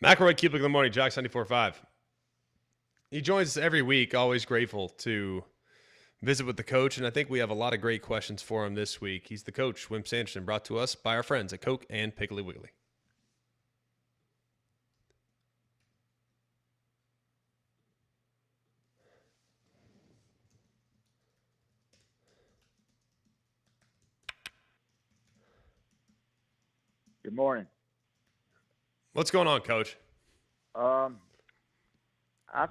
McElroy, Cubelic in the morning, Jox 94.5. He joins us every week. Always grateful to visit with the coach, and I think we have a lot of great questions for him this week. He's the coach, Wimp Sanderson, brought to us by our friends at Coke and Piggly Wiggly. Good morning. What's going on, Coach? I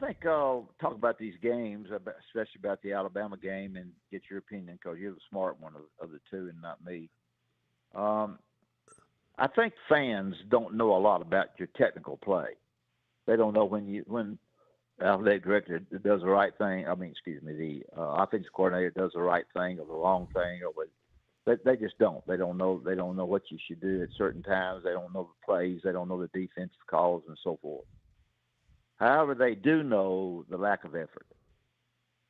think I'll talk about these games, especially about the Alabama game, and get your opinion because you're the smart one of the two and not me. I think fans don't know a lot about your technical play. They don't know when athletic director does the right thing. The offensive coordinator does the right thing or the wrong thing, or what. They just don't. They don't know. They don't know what you should do at certain times. They don't know the plays. They don't know the defensive calls and so forth. However, they do know the lack of effort,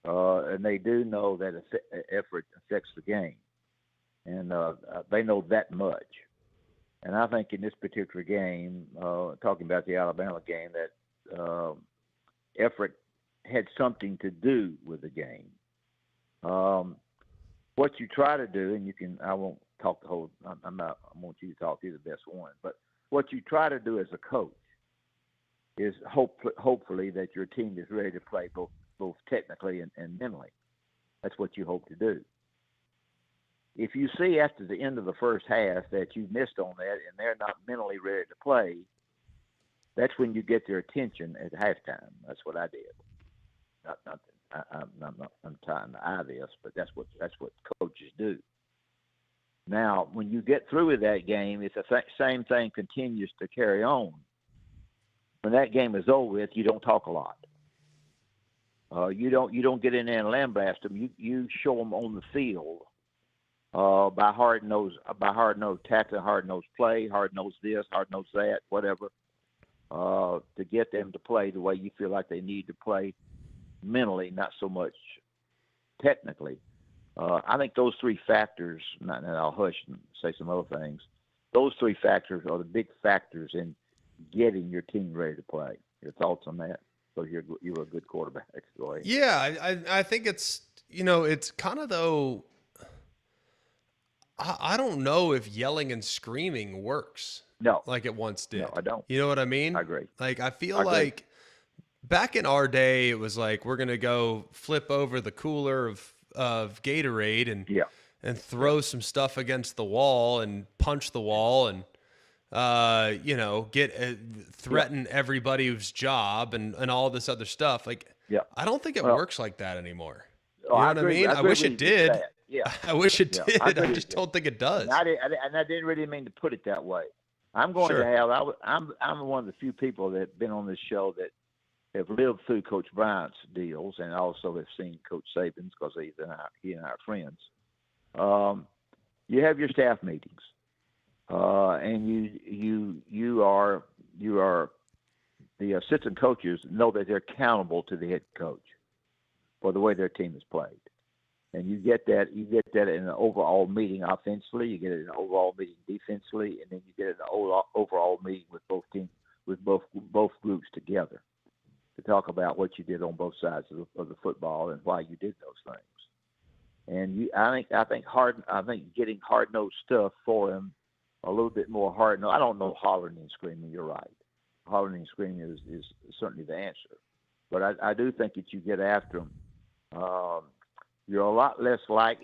and they do know that effort affects the game, and they know that much. And I think in this particular game, talking about the Alabama game, that effort had something to do with the game. What you try to do, and I won't talk the whole. I want you to talk. You're the best one. But what you try to do as a coach is hopefully that your team is ready to play both technically and mentally. That's what you hope to do. If you see after the end of the first half that you missed on that and they're not mentally ready to play, that's when you get their attention at halftime. That's what I did. I'm trying to eye this, but that's what coaches do. Now, when you get through with that game, if the same thing continues to carry on, when that game is over with, you don't talk a lot. You don't get in there and lambaste them. You show them on the field by hard-nosed tackling, hard-nosed play, hard-nosed this, hard-nosed that, whatever, to get them to play the way you feel like they need to play mentally, not so much technically. I think those three factors, and I'll hush and say some other things, those three factors are the big factors in getting your team ready to play. Your thoughts on that? So you're a good quarterback. Go ahead. Yeah, I think it's kind of though. I don't know if yelling and screaming works. No, like it once did. No, I don't. You know what I mean? I agree. Like I feel like back in our day, it was like we're gonna go flip over the cooler of Gatorade and throw some stuff against the wall and punch the wall and threaten everybody's job and all this other stuff. Like I don't think it works like that anymore. You know what I mean? I wish it did. Yeah, I wish it did. I just don't think it does. And I didn't really mean to put it that way. I'm going to have. I'm one of the few people that have been on this show that have lived through Coach Bryant's deals and also have seen Coach Saban's because he and I are friends. You have your staff meetings, and you are the assistant coaches know that they're accountable to the head coach for the way their team is played. And you get that in an overall meeting offensively, you get it in an overall meeting defensively, and then you get it in an overall meeting with both teams, with both groups together, to talk about what you did on both sides of the football and why you did those things. And I think getting hard-nosed stuff for them, a little bit more hard-nosed. I don't know hollering and screaming. You're right. Hollering and screaming is certainly the answer, but I do think that you get after them. You're a lot less like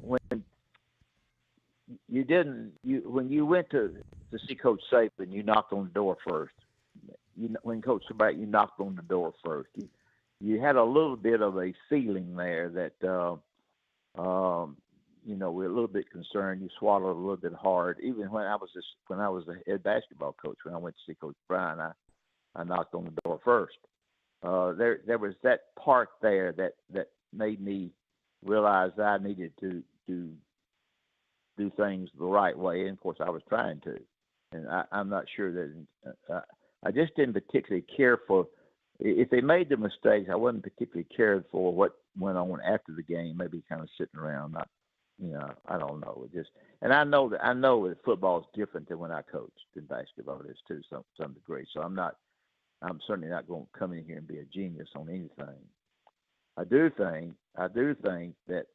when you went to see Coach Saban, you knocked on the door first. When Coach Saban, you knocked on the door first. You had a little bit of a feeling there that we're a little bit concerned. You swallowed a little bit hard. Even when I was a head basketball coach, when I went to see Coach Bryan, I knocked on the door first. There was that part there that made me realize that I needed to do things the right way, and of course I was trying to. And I'm not sure that I just didn't particularly care for. If they made the mistakes, I wasn't particularly cared for what went on after the game. Maybe kind of sitting around, I don't know. and I know that football is different than when I coached in basketball. It is to some degree. So I'm certainly not going to come in here and be a genius on anything. I do think that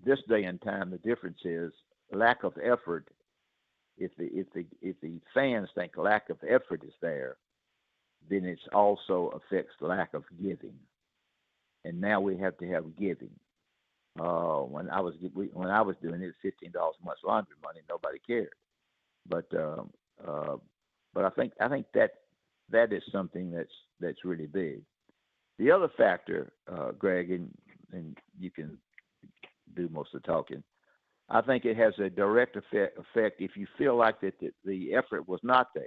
this day and time, the difference is lack of effort. If the fans think lack of effort is there, then it also affects lack of giving. And now we have to have giving. When I was doing it, $15 a month laundry money, nobody cared. But I think that is something that's really big. The other factor, Greg, and you can do most of the talking. I think it has a direct effect if you feel like that the effort was not there.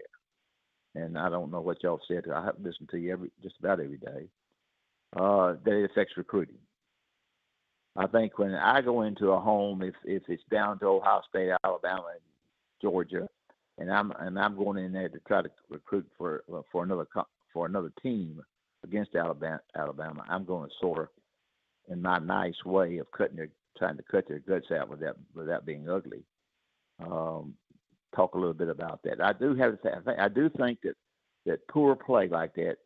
And I don't know what y'all said. I have to listen to you just about every day. That it affects recruiting. I think when I go into a home, if it's down to Ohio State, Alabama, and Georgia, and I'm going in there to try to recruit for another team against Alabama, I'm going to sort of, in my nice way of trying to cut their guts out without being ugly. Talk a little bit about that. I do think that poor play like that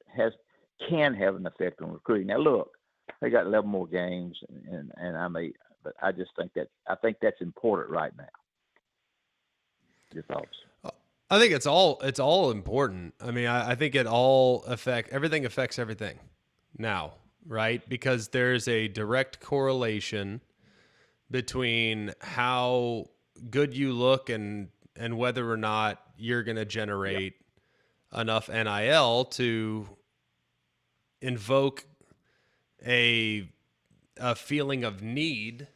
can have an effect on recruiting. Now look, they got 11 more games, but I just think that's important right now. Your thoughts? I think it's all important. I mean, I think everything affects everything now, right? Because there's a direct correlation between how good you look and whether or not you're going to generate enough NIL to invoke a feeling of need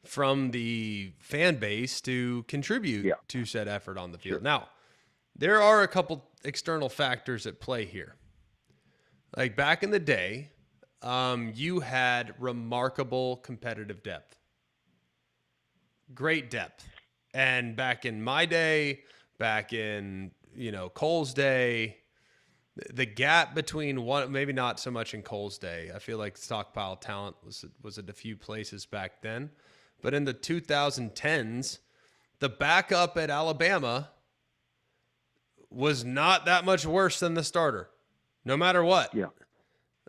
from the fan base to contribute to said effort on the field. Sure. Now, there are a couple external factors at play here. Like back in the day, you had remarkable competitive depth. Great depth. And back in my day, back in, Cole's day, the gap between maybe not so much in Cole's day. I feel like stockpile talent was at a few places back then. But in the 2010s, the backup at Alabama was not that much worse than the starter, no matter what. Yeah.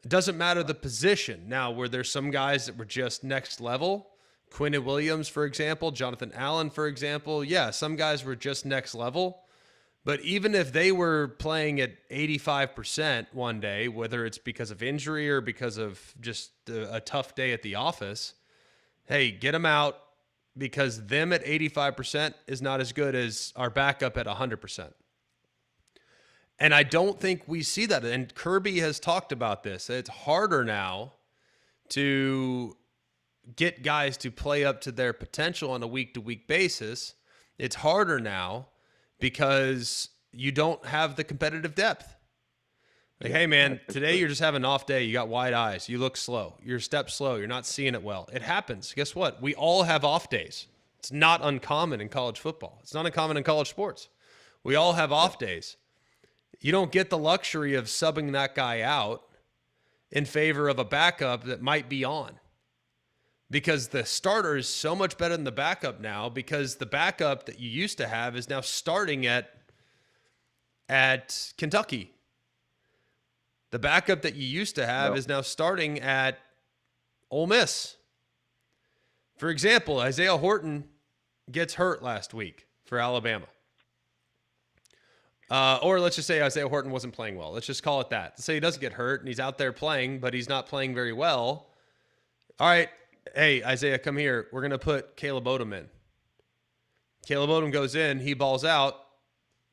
It doesn't matter the position. Now, were there some guys that were just next level? Quinnen Williams, for example, Jonathan Allen, for example. Yeah, some guys were just next level. But even if they were playing at 85% one day, whether it's because of injury or because of just a tough day at the office, hey, get them out, because them at 85% is not as good as our backup at 100%. And I don't think we see that. And Kirby has talked about this. It's harder now to get guys to play up to their potential on a week-to-week basis. It's harder now because you don't have the competitive depth. Like, hey, man, today you're just having an off day. You got wide eyes. You look slow. Your step's slow. You're not seeing it well. It happens. Guess what? We all have off days. It's not uncommon in college football. It's not uncommon in college sports. We all have off days. You don't get the luxury of subbing that guy out in favor of a backup that might be on, because the starter is so much better than the backup now, because the backup that you used to have is now starting at Kentucky. The backup that you used to have is now starting at Ole Miss. For example, Isaiah Horton gets hurt last week for Alabama. Or let's just say Isaiah Horton wasn't playing well. Let's just call it that. Let's say he doesn't get hurt and he's out there playing, but he's not playing very well. All right, hey, Isaiah, come here. We're going to put Caleb Odom in. Caleb Odom goes in. He balls out.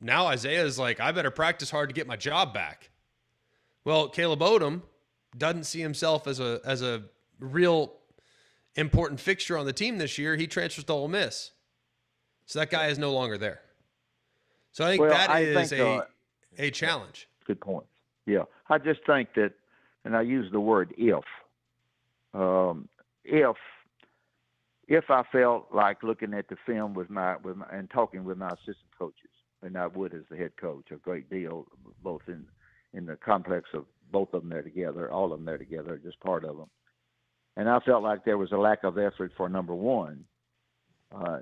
Now Isaiah is like, I better practice hard to get my job back. Well, Caleb Odom doesn't see himself as a real important fixture on the team this year. He transfers to Ole Miss. So that guy is no longer there. So I think that is a challenge. Good point. Yeah. I just think that, and I use the word if I felt like looking at the film with my and talking with my assistant coaches, and I would as the head coach a great deal, both in the complex of both of them there together, all of them there together, just part of them. And I felt like there was a lack of effort for number one.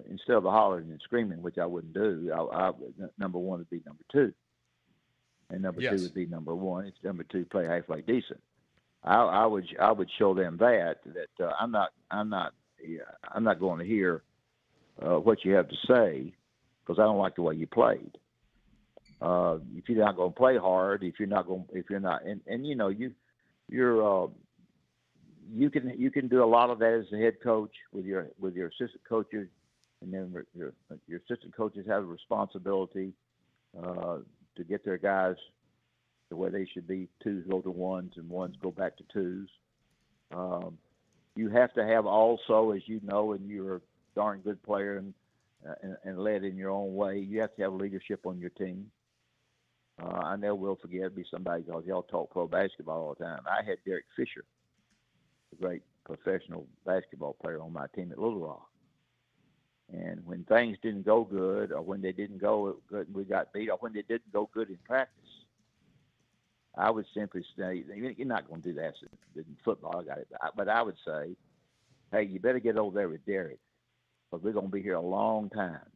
Instead of the hollering and screaming, which I wouldn't do, number one would be number two, and number two Yes. would be number one. If number two play halfway decent, I would show them that I'm not going to hear what you have to say because I don't like the way you played. If you're not going to play hard, if you're not, and you know you can do a lot of that as a head coach with your assistant coaches, and then your assistant coaches have a responsibility to get their guys to where they should be. Twos go to ones, and ones go back to twos. You have to have also, as you know, and you're a darn good player and led in your own way. You have to have leadership on your team. I never will forget. It'll be somebody because y'all talk pro basketball all the time. I had Derek Fisher, a great professional basketball player, on my team at Little Rock. And when things didn't go good, or when they didn't go good and we got beat, or when they didn't go good in practice, I would simply say, you're not going to do that in football, I got it. But I would say, hey, you better get over there with Derek because we're going to be here a long time.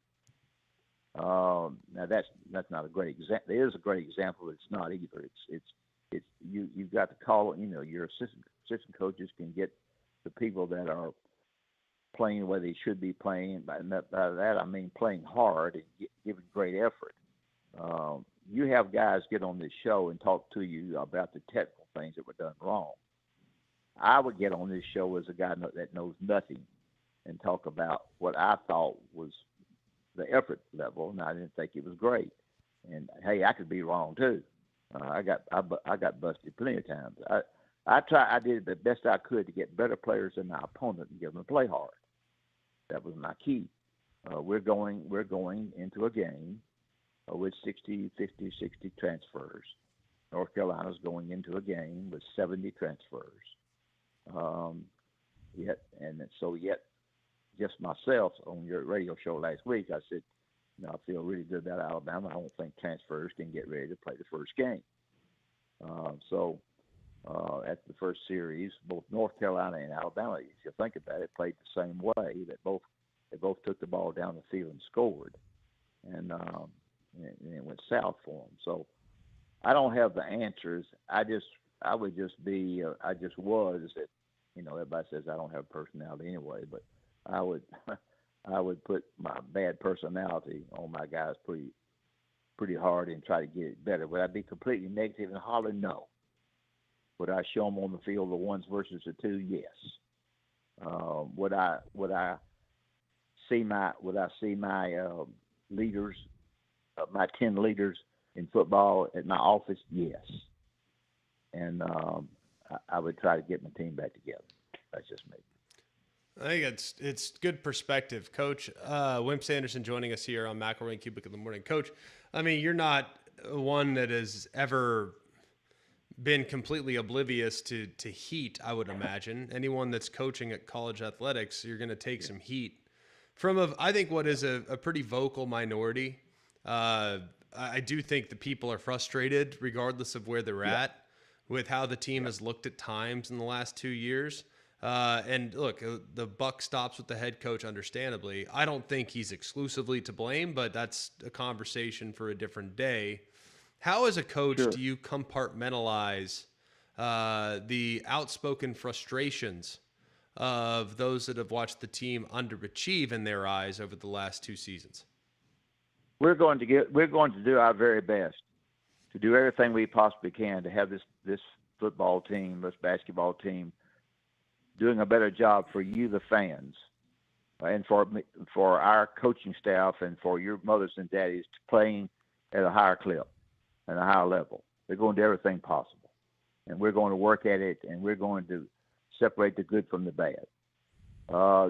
Now that's not a great example. It is a great example, but it's not either. It's you've got to call. You know, your assistant coaches can get the people that are playing the way they should be playing. By that I mean playing hard and giving great effort. You have guys get on this show and talk to you about the technical things that were done wrong. I would get on this show as a guy that knows nothing and talk about what I thought was the effort level, and I didn't think it was great. And hey, I could be wrong too. I got busted plenty of times. I did the best I could to get better players than my opponent and get them to play hard. That was my key. We're going into a game with 60, 50, 60 transfers. North Carolina's going into a game with 70 transfers. Yet just myself on your radio show last week, I said, you know, I feel really good about Alabama. I don't think transfers can get ready to play the first game. At the first series, both North Carolina and Alabama, if you think about it, played the same way. They both took the ball down the field and scored, and it went south for them. So I don't have the answers. I was that. You know, everybody says I don't have personality anyway, but I would put my bad personality on my guys pretty hard and try to get it better. Would I be completely negative and holler? No. Would I show them on the field the ones versus the two? Yes. Would I see my leaders, my 10 leaders in football at my office? Yes. And I would try to get my team back together. That's just me. I think it's good perspective, Coach. Wimp Sanderson joining us here on McElroy and Cubelic in the morning. Coach, I mean, you're not one that has ever been completely oblivious to heat, I would imagine. Anyone that's coaching at college athletics, you're going to take some heat from I think what is a pretty vocal minority. I do think the people are frustrated regardless of where they're at with how the team has looked at times in the last 2 years. And look, the buck stops with the head coach, understandably. I don't think he's exclusively to blame, but that's a conversation for a different day. How, as a coach, do you compartmentalize the outspoken frustrations of those that have watched the team underachieve in their eyes over the last 2 seasons? We're going to do our very best to do everything we possibly can to have this football team, this basketball team, doing a better job for you, the fans, and for our coaching staff and for your mothers and daddies playing at a higher clip and a higher level. We're going to do everything possible, and we're going to work at it, and we're going to separate the good from the bad.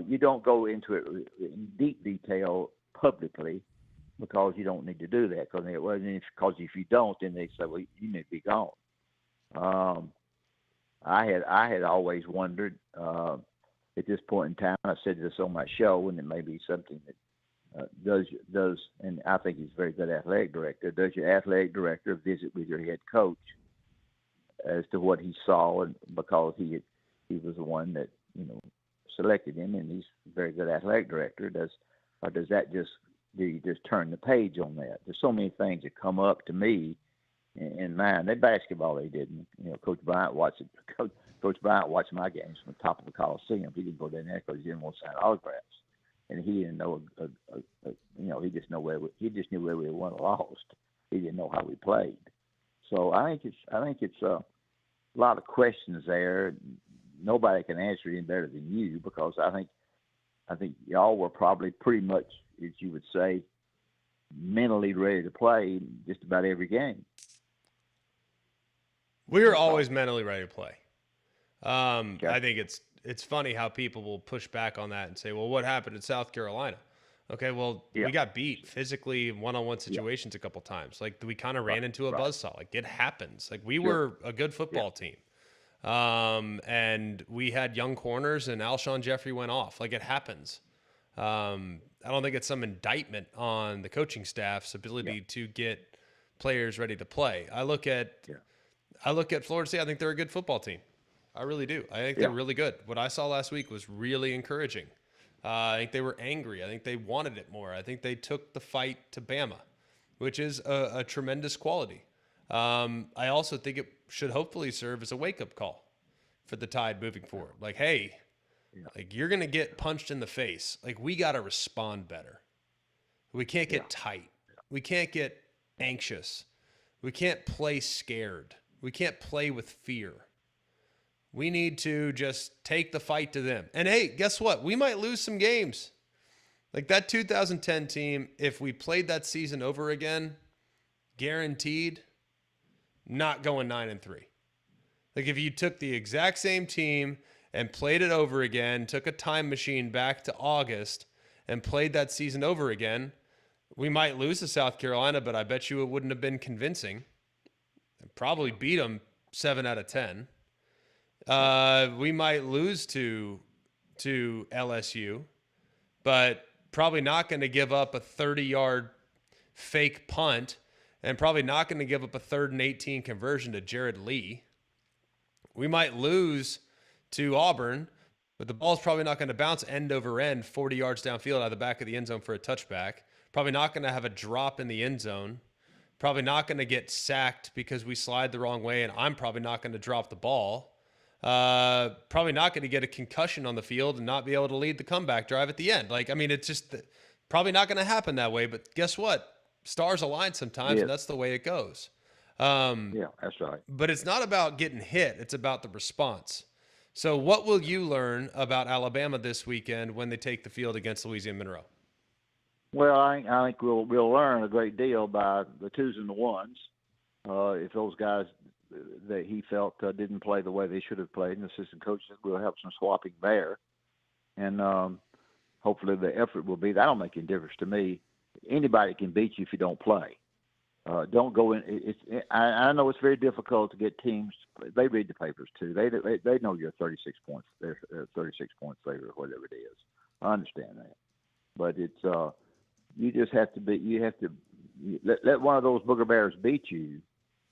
You don't go into it in deep detail publicly because you don't need to do that. Because if you don't, then they say, well, you need to be gone. I had always wondered at this point in time. I said this on my show, and it may be something that does, and I think he's a very good athletic director. Does your athletic director visit with your head coach as to what he saw, and because he was the one that selected him, and he's a very good athletic director. Does that just do you just turn the page on that? There's so many things that come up to me in mind. That basketball they didn't. Coach Bryant watched it. Coach Bryant watched my games from the top of the Coliseum. He didn't go down there because he didn't want to sign autographs, and he didn't know. He just knew where we won or lost. He didn't know how we played. So I think it's a lot of questions there. Nobody can answer it any better than you, because I think y'all were probably pretty much, as you would say, mentally ready to play just about every game. We were always mentally ready to play. Okay. I think it's funny how people will push back on that and say, well, what happened in South Carolina? Okay, well, we got beat physically in one-on-one situations a couple times. Like, we kind of ran into a buzzsaw. Like, it happens. Like, we were a good football team. And we had young corners, and Alshon Jeffrey went off. Like, it happens. I don't think it's some indictment on the coaching staff's ability to get players ready to play. I look at Florida State. I think they're a good football team. I really do. I think they're really good. What I saw last week was really encouraging. I think they were angry. I think they wanted it more. I think they took the fight to Bama, which is a tremendous quality. I also think it should hopefully serve as a wake-up call for the Tide moving forward. Like, hey, like, you're going to get punched in the face. Like, we got to respond better. We can't get tight. We can't get anxious. We can't play scared. We can't play with fear. We need to just take the fight to them. And, hey, guess what? We might lose some games. Like, that 2010 team, if we played that season over again, guaranteed not going 9-3. Like, if you took the exact same team and played it over again, took a time machine back to August and played that season over again, we might lose to South Carolina, but I bet you it wouldn't have been convincing. And probably beat them 7 out of 10. We might lose to LSU, but probably not going to give up a 30-yard fake punt, and probably not going to give up a 3rd and 18 conversion to Jared Lee. We might lose to Auburn, but the ball's probably not going to bounce end over end 40 yards downfield out of the back of the end zone for a touchback. Probably not going to have a drop in the end zone. Probably not going to get sacked because we slide the wrong way, and I'm probably not going to drop the ball. Probably not going to get a concussion on the field and not be able to lead the comeback drive at the end. Like, I mean, it's just probably not going to happen that way, but guess what? Stars align sometimes, and that's the way it goes. That's right. But it's not about getting hit. It's about the response. So what will you learn about Alabama this weekend when they take the field against Louisiana Monroe? Well, I think we'll learn a great deal by the twos and the ones. If those guys that he felt didn't play the way they should have played, and the assistant coach will have some swapping there. And hopefully the effort will be, that don't make any difference to me. Anybody can beat you if you don't play. Don't go in. I know it's very difficult to get teams. They read the papers too. They know you're 36 points. They're 36 points later, or whatever it is. I understand that, but it's you just have to be. You have to let one of those booger bears beat you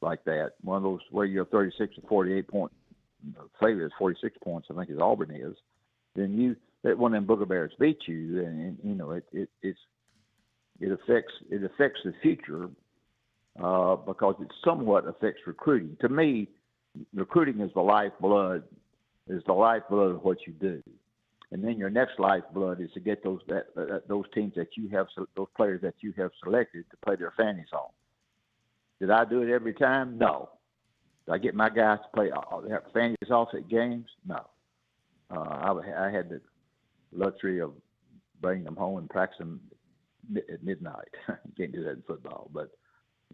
like that. One of those where you're 36 or 48 point favorite is 46 points. I think as Auburn is. Then you let one of them booger bears beat you, and you know it affects the future. Because it somewhat affects recruiting. To me, recruiting is the lifeblood of what you do, and then your next lifeblood is to get those teams that you have, those players that you have selected to play their fannies on. Did I do it every time? No. Did I get my guys to play have fannies off at games? No. I had the luxury of bringing them home and practicing at midnight. You can't do that in football, but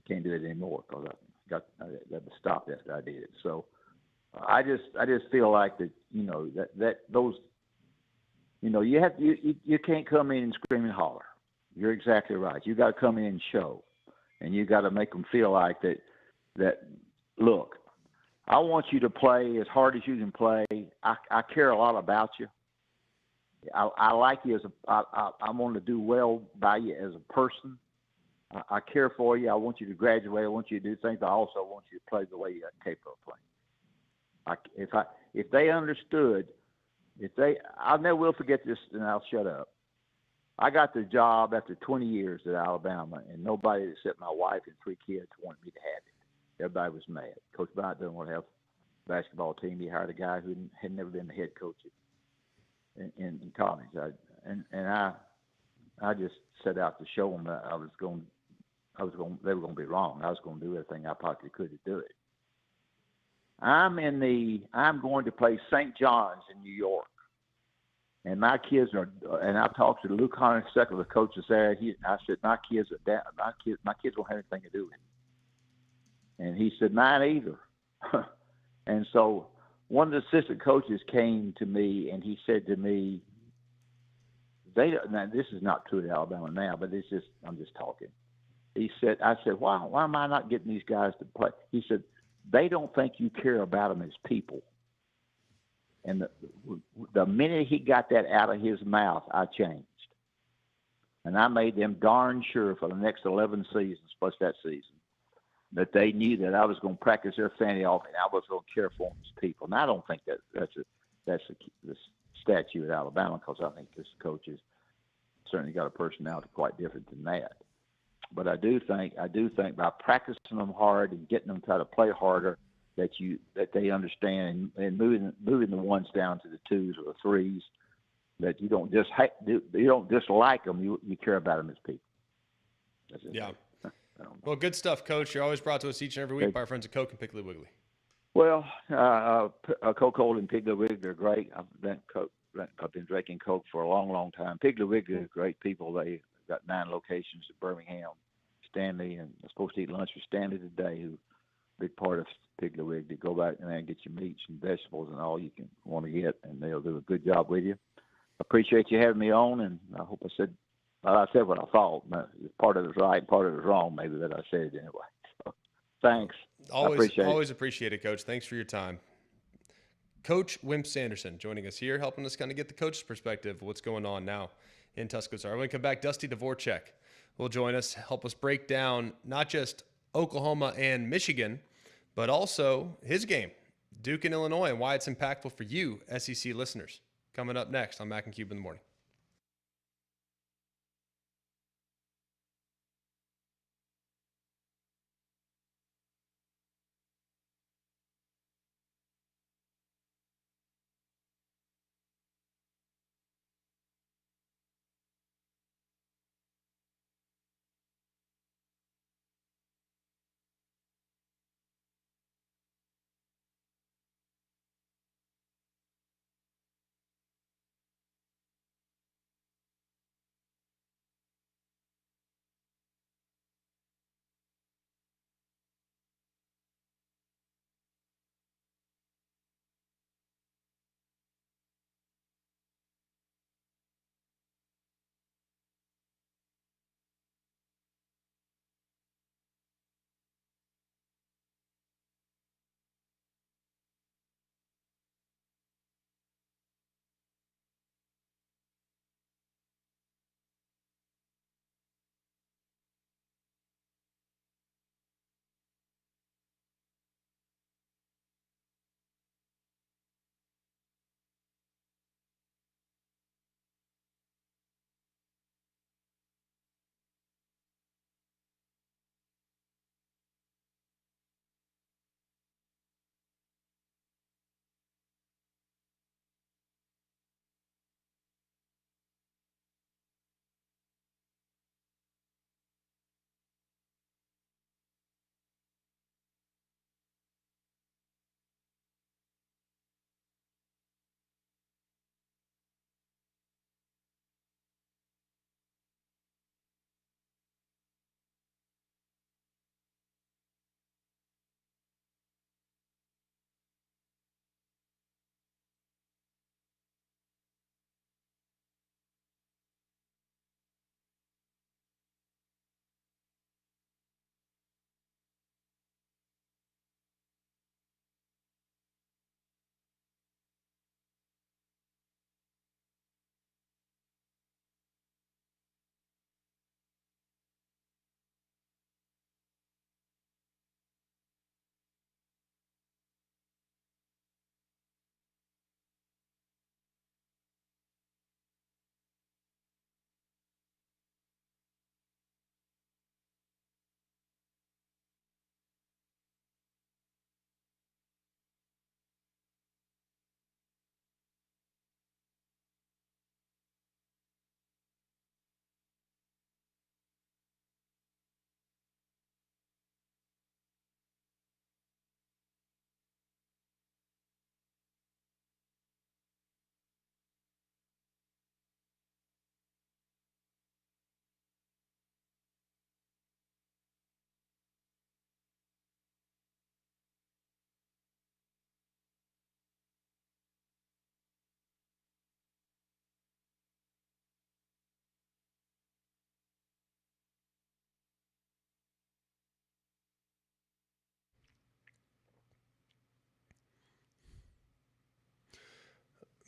can't do it anymore because I got to stop after I did it. So I just feel like that, you know, that those, you know, you can't come in and scream and holler. You're exactly right. You got to come in and show, and you got to make them feel like that look, I want you to play as hard as you can play. I care a lot about you. I like you I want to do well by you as a person. I care for you. I want you to graduate. I want you to do things. I also want you to play the way you're capable of playing. If they understood I never will forget this, and I'll shut up. I got the job after 20 years at Alabama, and nobody except my wife and 3 kids wanted me to have it. Everybody was mad. Coach Bryant doesn't want to have a basketball team. He hired a guy who had never been the head coach in college. I just set out to show them that they were going to be wrong. I was going to do everything I possibly could to do it. I'm going to play St. John's in New York. And my kids and I talked to Luke Honeysuckle, the coaches there. I said, my kids won't have anything to do with it. And he said, mine either. And so one of the assistant coaches came to me and he said to me, now this is not true at Alabama now, but I'm just talking. I said, why am I not getting these guys to play? He said, they don't think you care about them as people. And the minute he got that out of his mouth, I changed. And I made them darn sure for the next 11 seasons, plus that season, that they knew that I was going to practice their fanny off and I was going to care for them as people. And I don't think that's the statue at Alabama, because I think this coach has certainly got a personality quite different than that. But I do think by practicing them hard and getting them to try to play harder, that they understand, and moving the ones down to the 2s or the 3s, that you don't just like them, you care about them as people. That's it. Yeah. Well, good stuff, Coach. You're always brought to us each and every week by our friends at Coke and Piggly Wiggly. Well, Coke Cold and Piggly Wiggly are great. I've been drinking Coke for a long, long time. Piggly Wiggly are great people. They got 9 locations at Birmingham. Stanley, and I'm supposed to eat lunch with Stanley today, who big part of Piggly Wiggly. Go back and then get your meats and vegetables and all you can want to get, and they'll do a good job with you. Appreciate you having me on, and I hope I said what I thought. Part of it was right, part of it was wrong, maybe, but I said it anyway. So, thanks. Always appreciate it, Coach. Thanks for your time. Coach Wimp Sanderson joining us here, helping us kind of get the coach's perspective of what's going on now in Tuscaloosa. When we come back, Dusty Dvoracek will join us, help us break down not just Oklahoma and Michigan, but also his game, Duke and Illinois, and why it's impactful for you, SEC listeners. Coming up next on Mac and Cube in the Morning.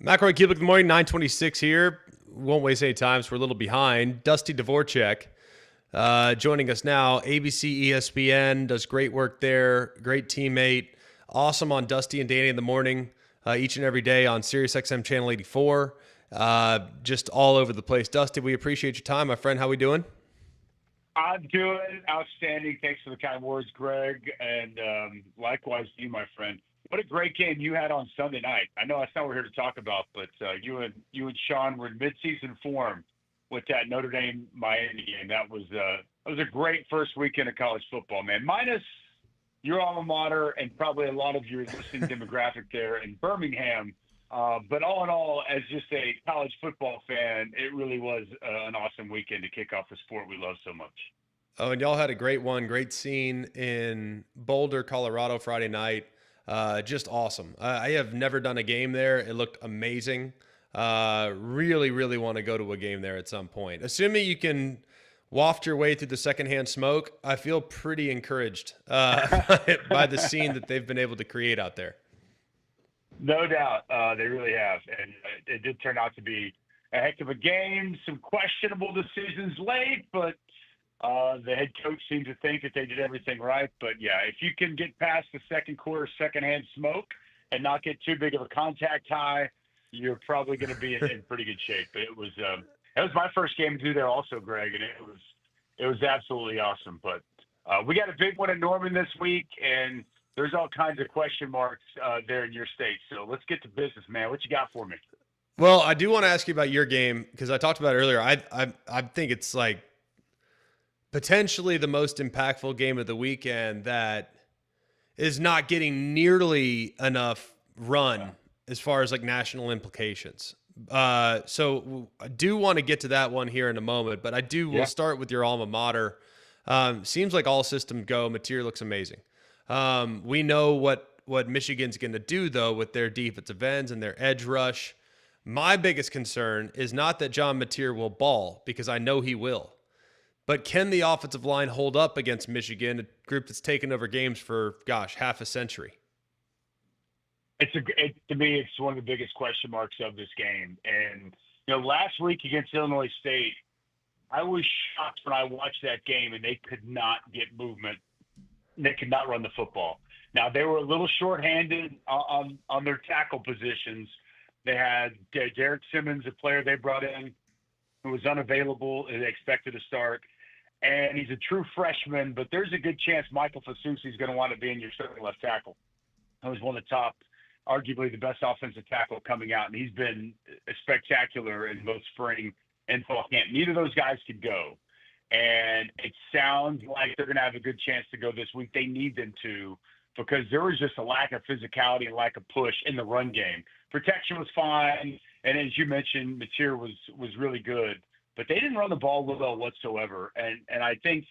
McElroy, Cubelic, good morning, 9:26 here. Won't waste any time, so we're a little behind. Dusty Dvoracek joining us now. ABC, ESPN, does great work there. Great teammate. Awesome on Dusty and Danny in the morning, each and every day on SiriusXM Channel 84. Just all over the place. Dusty, we appreciate your time, my friend. How we doing? I'm doing outstanding. Thanks for the kind words, Greg, and likewise to you, my friend. What a great game you had on Sunday night. I know that's not what we're here to talk about, but you and Sean were in midseason form with that Notre Dame Miami game. That was a great first weekend of college football, man. Minus your alma mater and probably a lot of your listening demographic there in Birmingham. But all in all, as just a college football fan, it really was an awesome weekend to kick off the sport we love so much. Oh, and y'all had a great one. Great scene in Boulder, Colorado Friday night. Just awesome. I have never done a game there. It looked amazing. Really, really want to go to a game there at some point. Assuming you can waft your way through the secondhand smoke, I feel pretty encouraged by the scene that they've been able to create out there. No doubt. They really have. And it did turn out to be a heck of a game. Some questionable decisions late, but the head coach seemed to think that they did everything right. But, yeah, if you can get past the second quarter secondhand smoke and not get too big of a contact high, you're probably going to be in pretty good shape. But it was my first game to do there also, Greg, and it was absolutely awesome. But we got a big one in Norman this week, and there's all kinds of question marks there in your state. So let's get to business, man. What you got for me? Well, I do want to ask you about your game because I talked about it earlier. I think it's like potentially the most impactful game of the weekend that is not getting nearly enough run as far as like national implications. So I do want to get to that one here in a moment, but we'll start with your alma mater. Seems like all systems go. Mateer looks amazing. We know what Michigan's going to do though with their defensive ends and their edge rush. My biggest concern is not that John Mateer will ball, because I know he will. But can the offensive line hold up against Michigan, a group that's taken over games for, half a century? To me, it's one of the biggest question marks of this game. And, last week against Illinois State, I was shocked when I watched that game and they could not get movement. They could not run the football. Now, they were a little shorthanded on their tackle positions. They had Derek Simmons, a player they brought in who was unavailable and they expected to start. And he's a true freshman, but there's a good chance Michael Fasusi is going to want to be in your starting left tackle. He was one of the top, arguably the best offensive tackle coming out, and he's been spectacular in both spring and fall camp. Neither of those guys could go. And it sounds like they're going to have a good chance to go this week. They need them to, because there was just a lack of physicality and lack of push in the run game. Protection was fine, and as you mentioned, Mateer was really good. But they didn't run the ball well whatsoever. And I think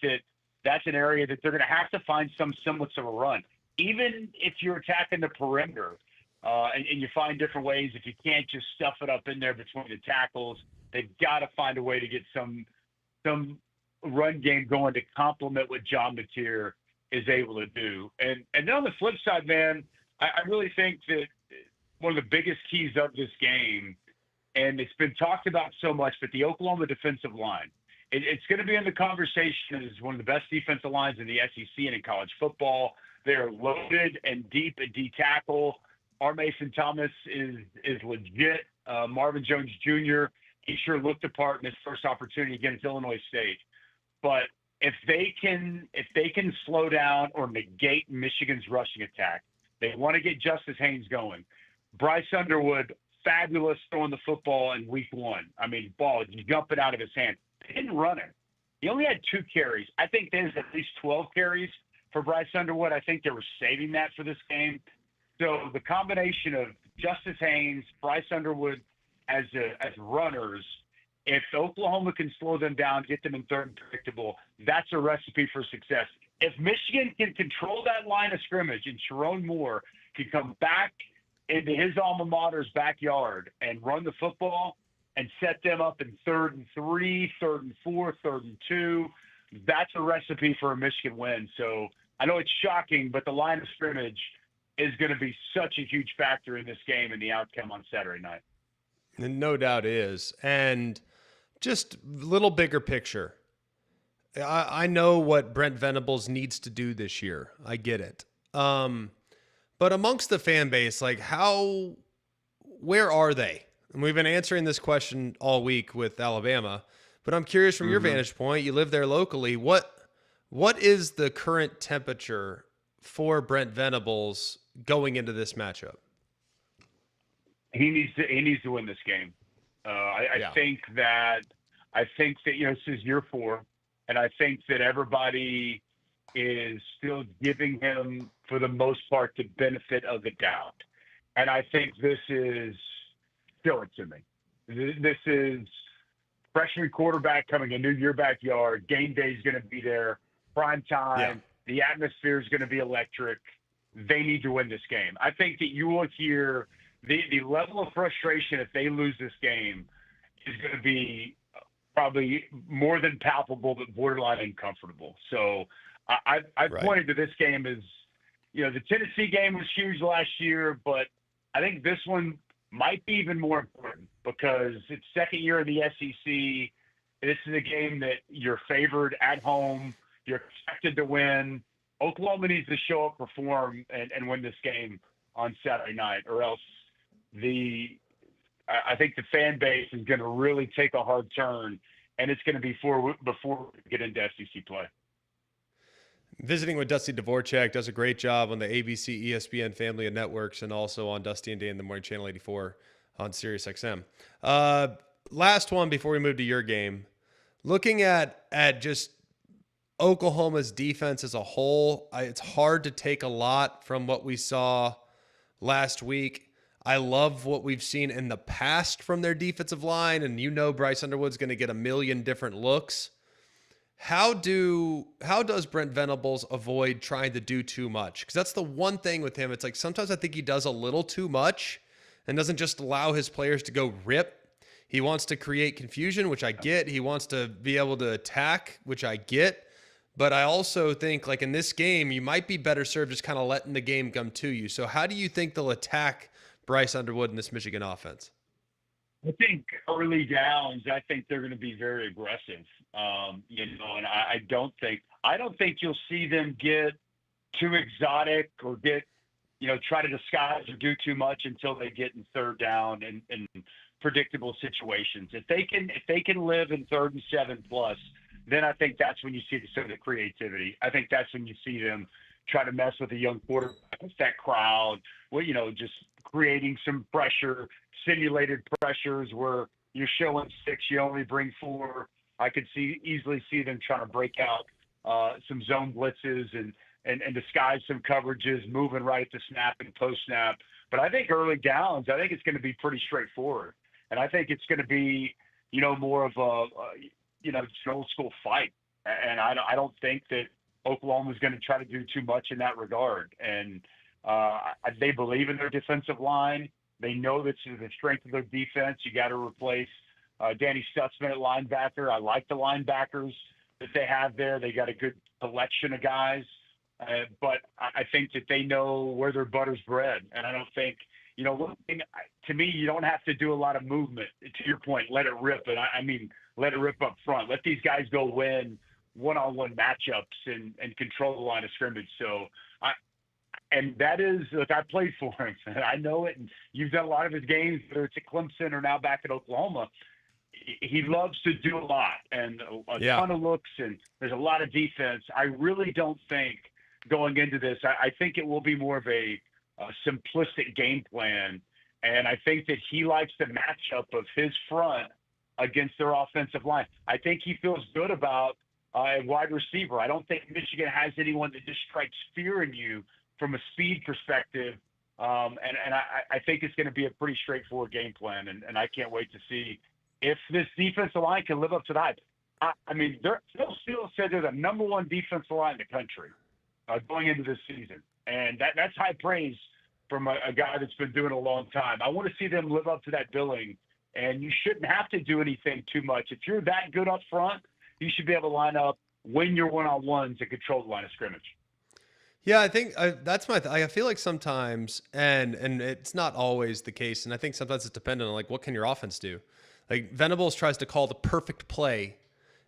that's an area that they're going to have to find some semblance of a run. Even if you're attacking the perimeter and you find different ways, if you can't just stuff it up in there between the tackles, they've got to find a way to get some run game going to complement what John Mateer is able to do. And then on the flip side, man, I really think that one of the biggest keys of this game, and it's been talked about so much, but the Oklahoma defensive line, it's going to be in the conversation as one of the best defensive lines in the SEC and in college football. They're loaded and deep at D tackle. R. Mason Thomas is legit. Marvin Jones Jr., he sure looked apart in his first opportunity against Illinois State. But if they can slow down or negate Michigan's rushing attack, they want to get Justice Haynes going. Bryce Underwood, fabulous throwing the football in week one. I mean, ball jumping out of his hand. They didn't run it. He only had 2 carries. I think there's at least 12 carries for Bryce Underwood. I think they were saving that for this game. So the combination of Justice Haynes, Bryce Underwood as runners, if Oklahoma can slow them down, get them in third and predictable, that's a recipe for success. If Michigan can control that line of scrimmage and Sharon Moore can come back into his alma mater's backyard and run the football and set them up in 3rd and 3, 3rd and 4, 3rd and 2, that's a recipe for a Michigan win. So I know it's shocking, but the line of scrimmage is going to be such a huge factor in this game and the outcome on Saturday night. No doubt is. And just a little bigger picture. I know what Brent Venables needs to do this year. I get it. But amongst the fan base, like where are they? And we've been answering this question all week with Alabama, but I'm curious from your vantage point, you live there locally, what is the current temperature for Brent Venables going into this matchup? He needs to win this game. I think that this is year 4, and I think that everybody is still giving him, for the most part, the benefit of the doubt. And I think this is, show it to me. This is freshman quarterback coming into your backyard. Game day is going to be there. Prime time. Yeah. The atmosphere is going to be electric. They need to win this game. I think that you will hear the level of frustration if they lose this game is going to be probably more than palpable, but borderline uncomfortable. So I pointed to this game as, the Tennessee game was huge last year, but I think this one might be even more important because it's second year in the SEC. This is a game that you're favored at home. You're expected to win. Oklahoma needs to show up, perform, and win this game on Saturday night, or else I think the fan base is going to really take a hard turn, and it's going to be before we get into SEC play. Visiting with Dusty Dvoracek, does a great job on the ABC, ESPN family of networks, and also on Dusty and Dan in the Morning, Channel 84 on Sirius XM. Last one before we move to your game. Looking at just Oklahoma's defense as a whole, it's hard to take a lot from what we saw last week. I love what we've seen in the past from their defensive line, and Bryce Underwood's going to get a million different looks. How does Brent Venables avoid trying to do too much? Because that's the one thing with him. It's like sometimes I think he does a little too much and doesn't just allow his players to go rip. He wants to create confusion, which I get. He wants to be able to attack, which I get. But I also think, like in this game, you might be better served just kind of letting the game come to you. So how do you think they'll attack Bryce Underwood in this Michigan offense? I think early downs, I think they're going to be very aggressive. And I don't think you'll see them get too exotic or get, try to disguise or do too much until they get in third down and predictable situations. If they can live in 3rd and 7 plus, then I think that's when you see some of the creativity. I think that's when you see them try to mess with a young quarterback, with that crowd, just creating some pressure, simulated pressures where you're showing 6, you only bring 4. I could easily see them trying to break out some zone blitzes and disguise some coverages, moving right at the snap and post snap. But I think early downs, I think it's going to be pretty straightforward. And I think it's going to be, more of an old school fight. And I don't think that Oklahoma is going to try to do too much in that regard. And they believe in their defensive line. They know that's the strength of their defense. You got to replace Danny Stutzman at linebacker. I like the linebackers that they have there. They got a good collection of guys. But I think that they know where their butter's bred. And I don't think, one thing, to me, you don't have to do a lot of movement. To your point, let it rip. And I mean, let it rip up front. Let these guys go win one-on-one matchups and control the line of scrimmage. So and that is, look, I played for him. I know it. And you've done a lot of his games, whether it's at Clemson or now back at Oklahoma. He loves to do a lot and a ton of looks, and there's a lot of defense. I really don't think going into this, I think it will be more of a simplistic game plan. And I think that he likes the matchup of his front against their offensive line. I think he feels good about a wide receiver. I don't think Michigan has anyone that just strikes fear in you from a speed perspective. And I think it's going to be a pretty straightforward game plan. And I can't wait to see if this defensive line can live up to that. I mean, Phil Steele said they're the number 1 defensive line in the country going into this season. And that's high praise from a guy that's been doing it a long time. I want to see them live up to that billing. And you shouldn't have to do anything too much. If you're that good up front, you should be able to line up, win your one-on-ones, and control the line of scrimmage. Yeah, I think that's I feel like sometimes, and it's not always the case, and I think sometimes it's dependent on like what can your offense do. Like Venables tries to call the perfect play,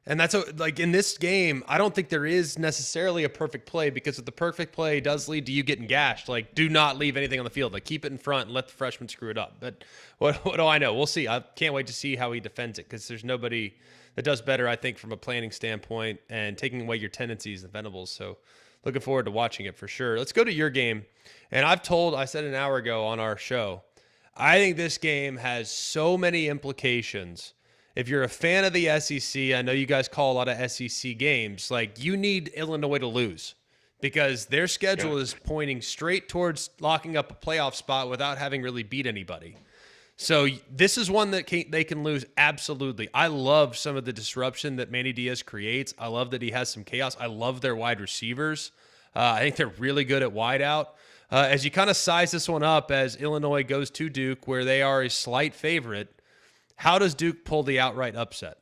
and like in this game, I don't think there is necessarily a perfect play because if the perfect play does lead to you getting gashed, like do not leave anything on the field, like keep it in front and let the freshman screw it up. But what do I know? We'll see. I can't wait to see how he defends it because there's nobody that does better, I think, from a planning standpoint and taking away your tendencies than Venables. So looking forward to watching it for sure. Let's go to your game. And I said an hour ago on our show, I think this game has so many implications. If you're a fan of the SEC, I know you guys call a lot of SEC games, like you need Illinois to lose because their schedule is pointing straight towards locking up a playoff spot without having really beat anybody. So this is one that they can lose, absolutely. I love some of the disruption that Manny Diaz creates. I love that he has some chaos. I love their wide receivers. I think they're really good at wideout. As you kind of size this one up as Illinois goes to Duke, where they are a slight favorite, how does Duke pull the outright upset?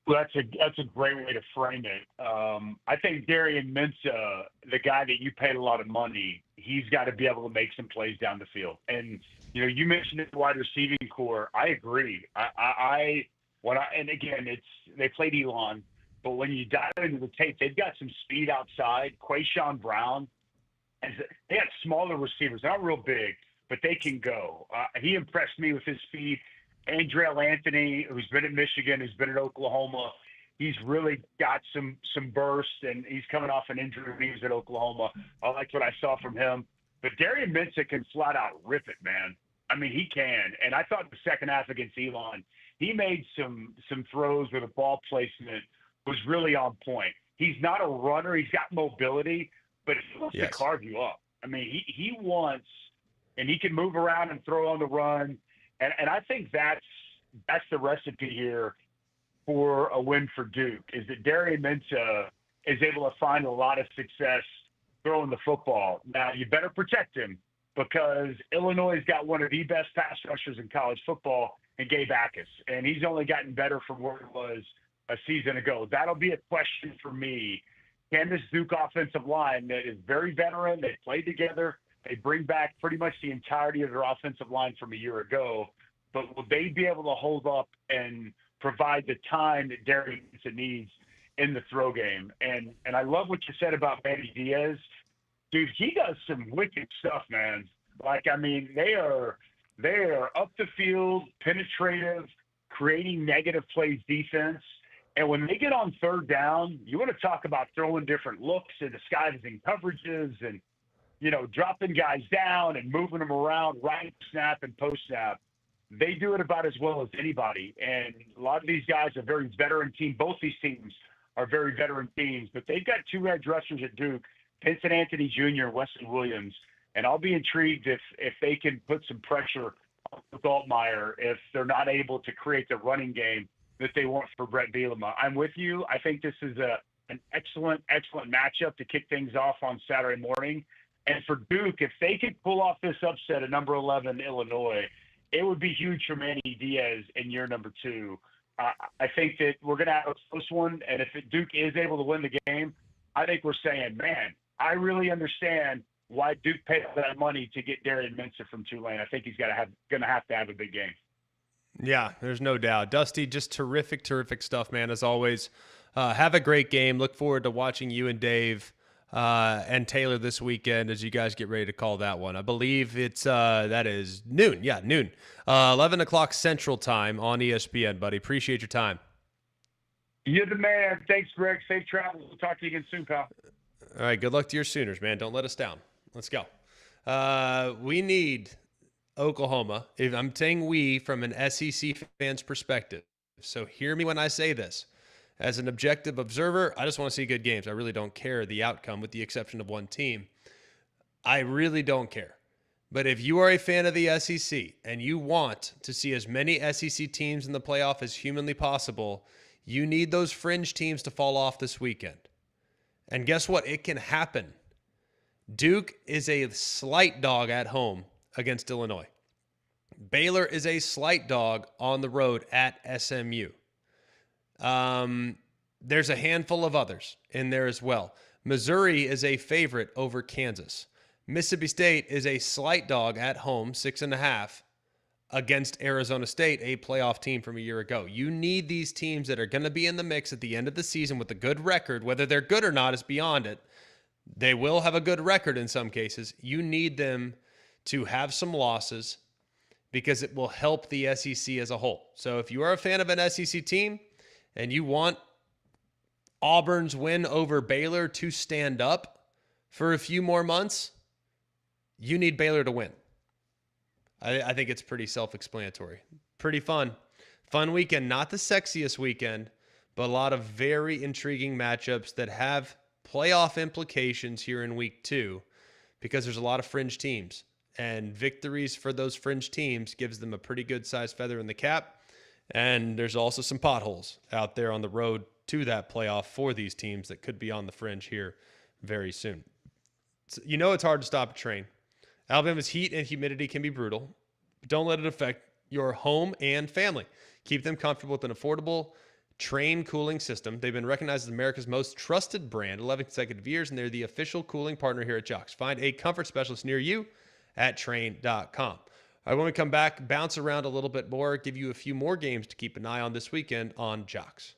Well, that's a great way to frame it. I think Darian Mensah, the guy that you paid a lot of money, he's got to be able to make some plays down the field. And you mentioned the wide receiving core. I agree. And again, they played Elon, but when you dive into the tape, they've got some speed outside. Quayshawn Brown, and they got smaller receivers, not real big, but they can go. He impressed me with his speed. Andrell Anthony, who's been at Michigan, who's been at Oklahoma, he's really got some burst, and he's coming off an injury when he was at Oklahoma. I liked what I saw from him. But Darian Mensah can flat out rip it, man. I mean, he can. And I thought the second half against Elon, he made some throws where the ball placement was really on point. He's not a runner. He's got mobility, but he wants to carve you up. I mean, he wants – and he can move around and throw on the run. And I think that's the recipe here for a win for Duke, is that Darian Mensah is able to find a lot of success throwing the football. Now, you better protect him because Illinois has got one of the best pass rushers in college football in Gabe Backus, and he's only gotten better from where it was a season ago. That'll be a question for me. Can this Duke offensive line that is very veteran, they played together, they bring back pretty much the entirety of their offensive line from a year ago, but will they be able to hold up and provide the time that Darian needs in the throw game? And I love what you said about Manny Diaz. Dude, he does some wicked stuff, man. Like, I mean, they are up the field, penetrative, creating negative plays defense. And when they get on third down, you want to talk about throwing different looks and disguising coverages and, dropping guys down and moving them around right snap and post snap. They do it about as well as anybody. And a lot of these guys are very veteran teams. Both these teams are very veteran teams, but they've got two edge rushers at Duke, Vincent Anthony Jr. and Wesley Williams. And I'll be intrigued if they can put some pressure on Altmaier if they're not able to create the running game that they want for Brett Bielema. I'm with you. I think this is an excellent matchup to kick things off on Saturday morning. And for Duke, if they could pull off this upset at number 11 Illinois, it would be huge for Manny Diaz in year number 2. I think that we're going to have a close one. And if Duke is able to win the game, I think we're saying, man, I really understand why Duke paid all that money to get Darian Mensah from Tulane. I think he's going to have to have a big game. Yeah, there's no doubt. Dusty, just terrific stuff, man, as always. Have a great game. Look forward to watching you and Dave and Taylor this weekend as you guys get ready to call that one. I believe it's that is noon. Yeah, noon. 11 o'clock Central Time on ESPN, buddy. Appreciate your time. You're the man. Thanks, Greg. Safe travels. We'll talk to you again soon, pal. All right, good luck to your Sooners, man. Don't let us down. Let's go. We need Oklahoma. If I'm saying we from an SEC fan's perspective, so hear me when I say this. As an objective observer, I just want to see good games. I really don't care the outcome with the exception of one team. I really don't care. But if you are a fan of the SEC and you want to see as many SEC teams in the playoff as humanly possible, you need those fringe teams to fall off this weekend. And guess what? It can happen. Duke is a slight dog at home against Illinois. Baylor is a slight dog on the road at SMU. There's a handful of others in there as well. Missouri is a favorite over Kansas. Mississippi State is a slight dog at home, 6.5, against Arizona State, a playoff team from a year ago. You need these teams that are going to be in the mix at the end of the season with a good record. Whether they're good or not is beyond it. They will have a good record in some cases. You need them to have some losses because it will help the SEC as a whole. So if you are a fan of an SEC team and you want Auburn's win over Baylor to stand up for a few more months, you need Baylor to win. I think it's pretty self-explanatory. Pretty fun. Fun weekend. Not the sexiest weekend, but a lot of very intriguing matchups that have playoff implications here in week 2 because there's a lot of fringe teams. And victories for those fringe teams gives them a pretty good sized feather in the cap. And there's also some potholes out there on the road to that playoff for these teams that could be on the fringe here very soon. So, it's hard to stop a train. Alabama's heat and humidity can be brutal, but don't let it affect your home and family. Keep them comfortable with an affordable Train cooling system. They've been recognized as America's most trusted brand 11 consecutive years, and they're the official cooling partner here at Jox. Find a comfort specialist near you at Train.com. All right, when we come back, bounce around a little bit more, give you a few more games to keep an eye on this weekend on Jox.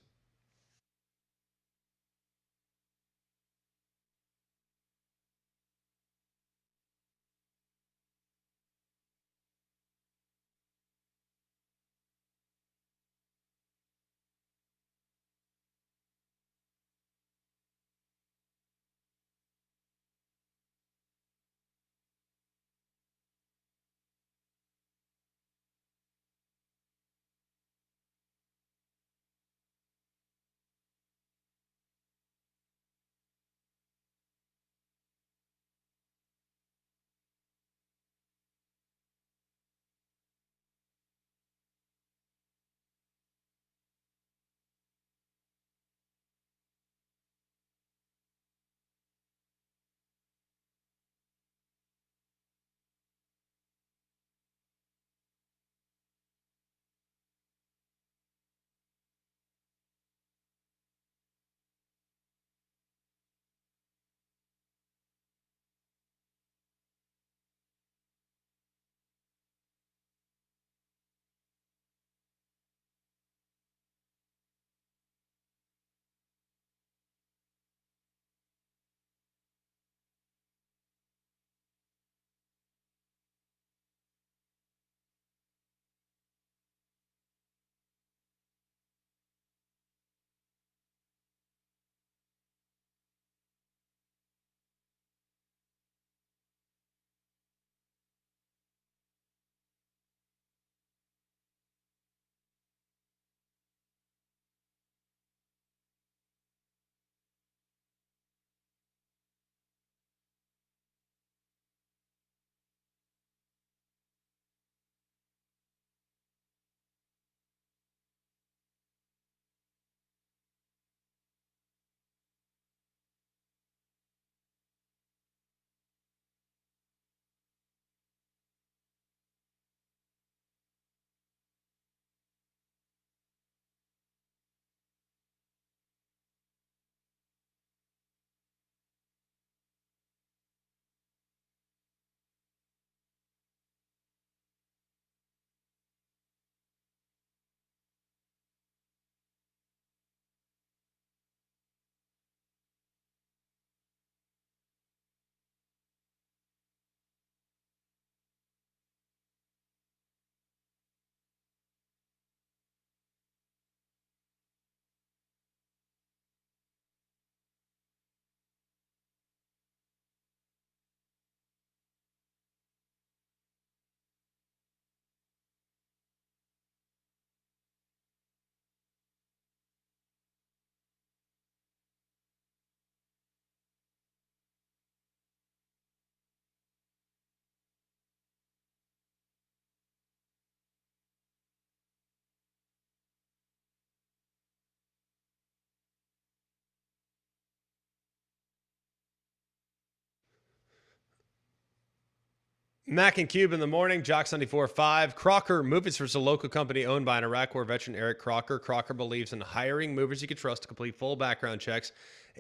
Mac and Cube in the morning, Jox 94.5. Crocker Movers is a local company owned by an Iraq War veteran, Eric Crocker. Crocker believes in hiring movers you can trust to complete full background checks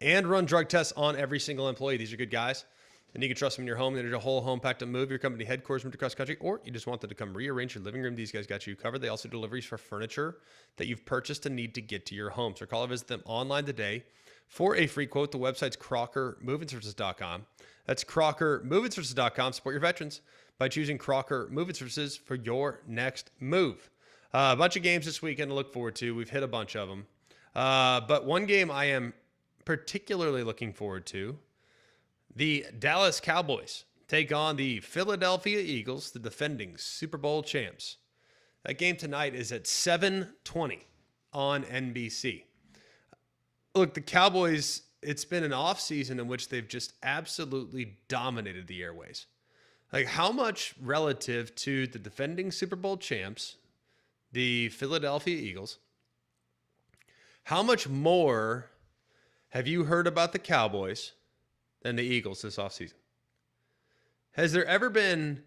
and run drug tests on every single employee. These are good guys, and you can trust them in your home. You need a whole home packed up move, your company headquarters moved across country, or you just want them to come rearrange your living room. These guys got you covered. They also do deliveries for furniture that you've purchased and need to get to your home. So call or visit them online today for a free quote. The website's CrockerMovingServices.com. That's CrockerMovingServices.com. Support your veterans by choosing Crocker Moving Services for your next move. A bunch of games this weekend to look forward to. We've hit a bunch of them. But one game I am particularly looking forward to, the Dallas Cowboys take on the Philadelphia Eagles, the defending Super Bowl champs. That game tonight is at 7:20 on NBC. Look, the Cowboys, it's been an offseason in which they've just absolutely dominated the airways. Like, how much relative to the defending Super Bowl champs, the Philadelphia Eagles, how much more have you heard about the Cowboys than the Eagles this offseason? Has there ever been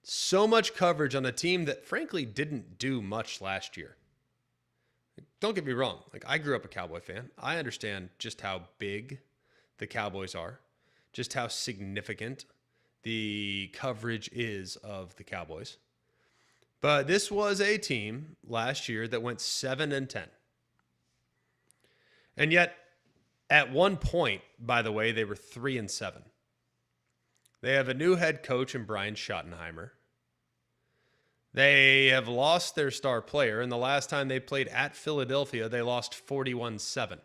so much coverage on a team that, frankly, didn't do much last year? Don't get me wrong. Like, I grew up a Cowboy fan. I understand just how big the Cowboys are, just how significant the coverage is of the Cowboys. But this was a team last year that went 7-10. And yet, at one point, by the way, they were 3-7. They have a new head coach in Brian Schottenheimer. They have lost their star player, and the last time they played at Philadelphia, they lost 41-7.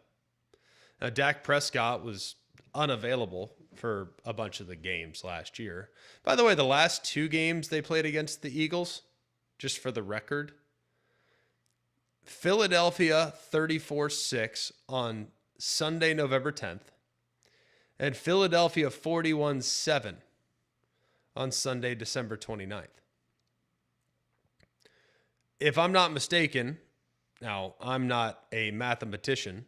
Now, Dak Prescott was unavailable for a bunch of the games last year. By the way, the last two games they played against the Eagles, just for the record, Philadelphia 34-6 on Sunday, November 10th, and Philadelphia 41-7 on Sunday, December 29th. If I'm not mistaken, now I'm not a mathematician,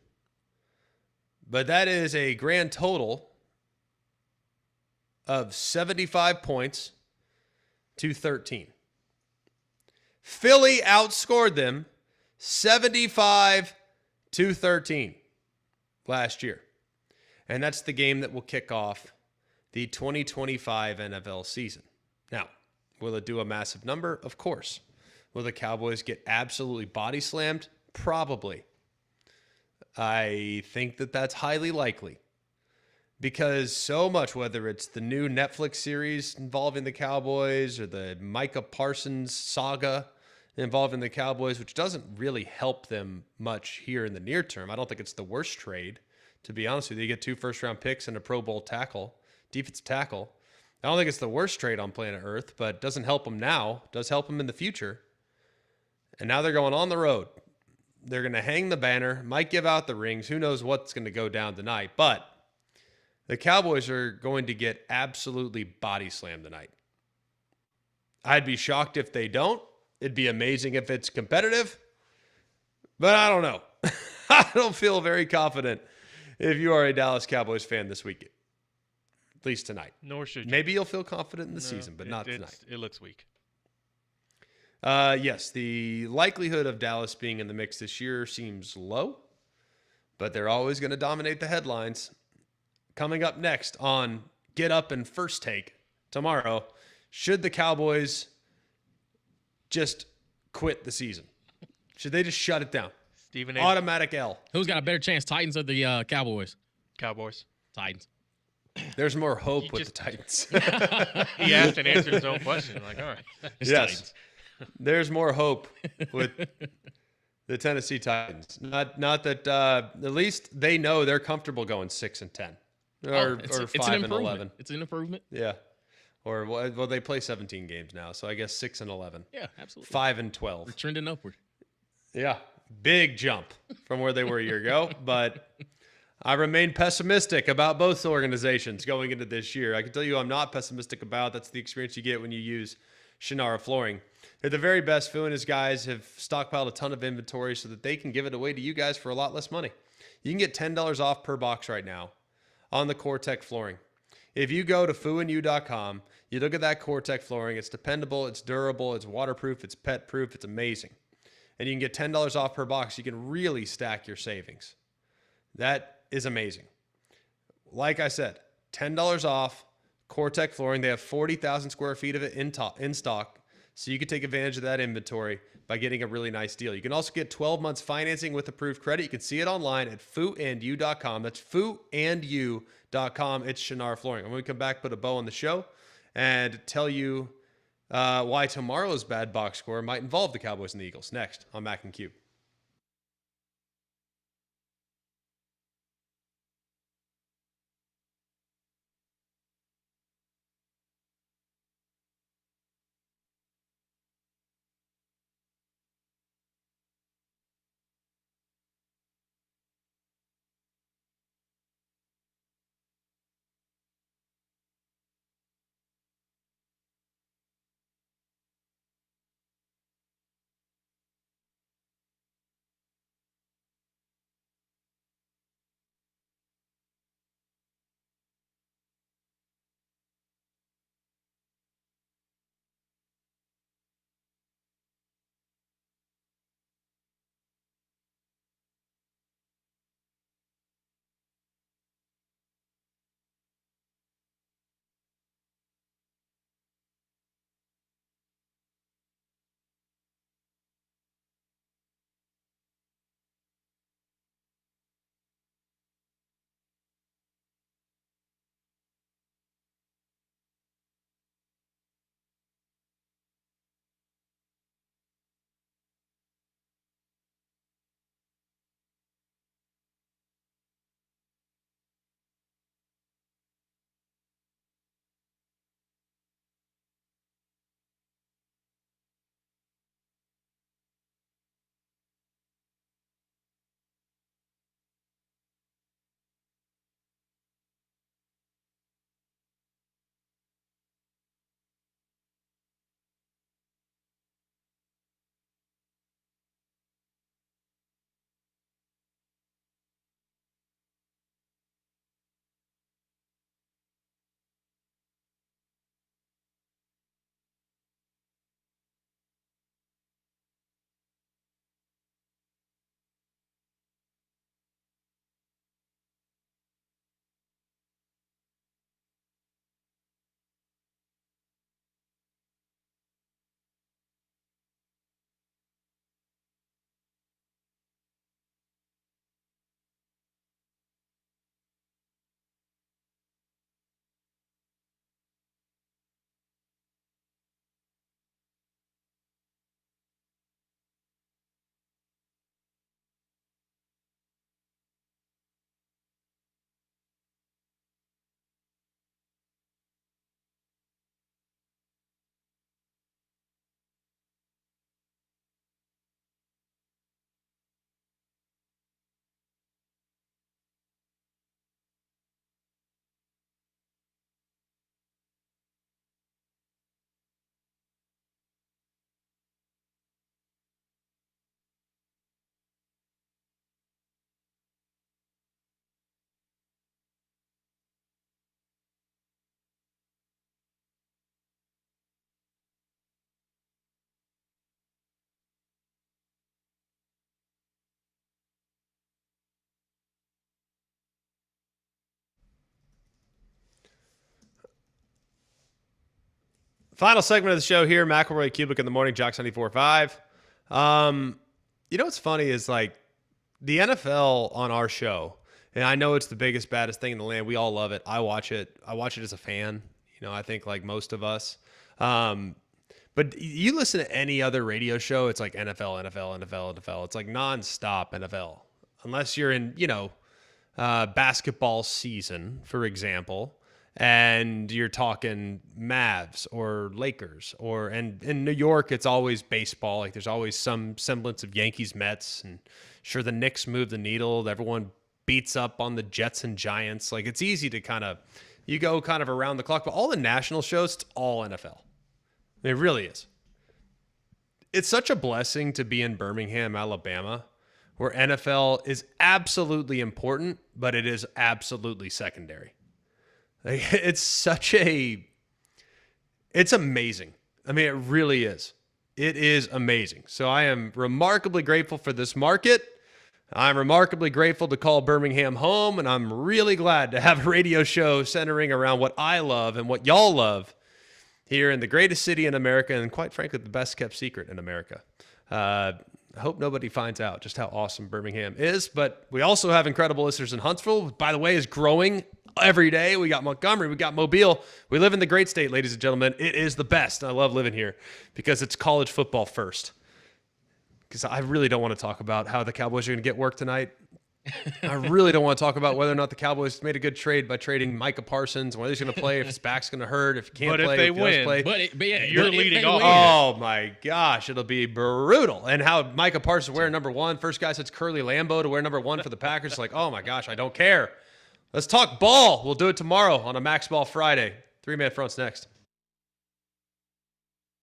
but that is a grand total of 75 points to 13. Philly outscored them 75-13 last year. And that's the game that will kick off the 2025 NFL season. Now, will it do a massive number? Of course. Will the Cowboys get absolutely body slammed? Probably. I think that that's highly likely. Because so much, whether it's the new Netflix series involving the Cowboys or the Micah Parsons saga involving the Cowboys, which doesn't really help them much here in the near term. I don't think it's the worst trade, to be honest with you. You get 2 first-round picks and a Pro Bowl tackle, defensive tackle. I don't think it's the worst trade on planet Earth, but it doesn't help them now. It does help them in the future. And now they're going on the road. They're going to hang the banner, might give out the rings. Who knows what's going to go down tonight. But the Cowboys are going to get absolutely body slammed tonight. I'd be shocked if they don't. It'd be amazing if it's competitive. But I don't know. I don't feel very confident if you are a Dallas Cowboys fan this weekend. At least tonight. Nor should you. Maybe you'll feel confident in the season, but not tonight. It looks weak. Yes, the likelihood of Dallas being in the mix this year seems low, but they're always going to dominate the headlines. Coming up next on Get Up and First Take tomorrow, should the Cowboys just quit the season? Should they just shut it down? Stephen A. Automatic L. Who's got a better chance, Titans or the Cowboys? Cowboys. Titans. There's more hope with the Titans. He asked and answered his own question. Like, all right. It's Yes. Titans. There's more hope with the Tennessee Titans. Not that at least they know they're comfortable going 6-10 or It's an 5-11. improvement. It's an improvement. Yeah. Or well, they play 17 games now, so I guess 6-11. Yeah, absolutely. 5-12. We're trending upward. Yeah, big jump from where they were a year ago, but I remain pessimistic about both organizations going into this year. I can tell you I'm not pessimistic about. That's the experience you get when you use Shannara Flooring. They're the very best. Phil and his guys have stockpiled a ton of inventory so that they can give it away to you guys for a lot less money. You can get $10 off per box right now on the CoreTech flooring. If you go to fooandyou.com, you look at that Core-Tech flooring, it's dependable, it's durable, it's waterproof, it's pet-proof, it's amazing. And you can get $10 off per box. You can really stack your savings. That is amazing. Like I said, $10 off Core-Tech flooring. They have 40,000 square feet of it in stock, so you can take advantage of that inventory by getting a really nice deal. You can also get 12 months financing with approved credit. You can see it online at fooandyou.com. That's fooandyou.com. It's Shinar Flooring. When we come back, put a bow on the show and tell you why tomorrow's bad box score might involve the Cowboys and the Eagles. Next on Mac and Cube. Final segment of the show here, McElroy, Cubelic in the morning, Jox 94.5. You know what's funny is like the NFL on our show, and I know it's the biggest, baddest thing in the land. We all love it. I watch it. I watch it as a fan. You know, I think like most of us. But you listen to any other radio show, it's like NFL, NFL, NFL, NFL. It's like nonstop NFL. Unless you're in, basketball season, for example, and you're talking Mavs or Lakers, and in New York, it's always baseball. Like there's always some semblance of Yankees, Mets, and sure the Knicks move the needle. Everyone beats up on the Jets and Giants. Like it's easy to you go kind of around the clock, but all the national shows, it's all NFL. It really is. It's such a blessing to be in Birmingham, Alabama, where NFL is absolutely important, but it is absolutely secondary. Like, it's amazing. I mean, it really is. It is amazing. So I am remarkably grateful for this market. I'm remarkably grateful to call Birmingham home, and I'm really glad to have a radio show centering around what I love and what y'all love here in the greatest city in America, and quite frankly, the best kept secret in America. I hope nobody finds out just how awesome Birmingham is, but we also have incredible listeners in Huntsville, by the way, is growing every day. We got Montgomery, we got Mobile. We live in the great state, ladies and gentlemen. It is the best. I love living here because it's college football first. Because I really don't want to talk about how the Cowboys are going to get work tonight. I really don't want to talk about whether or not the Cowboys made a good trade by trading Micah Parsons, whether he's going to play, if his back's going to hurt, if he can't play, if they if he does win, play. But yeah, You're leading off. Oh my gosh, it'll be brutal. And how Micah Parsons wearing number 1. First guy says Curly Lambeau to wear number 1 for the Packers. It's like, oh my gosh, I don't care. Let's talk ball. We'll do it tomorrow on a Max Ball Friday. 3-Man Front's next.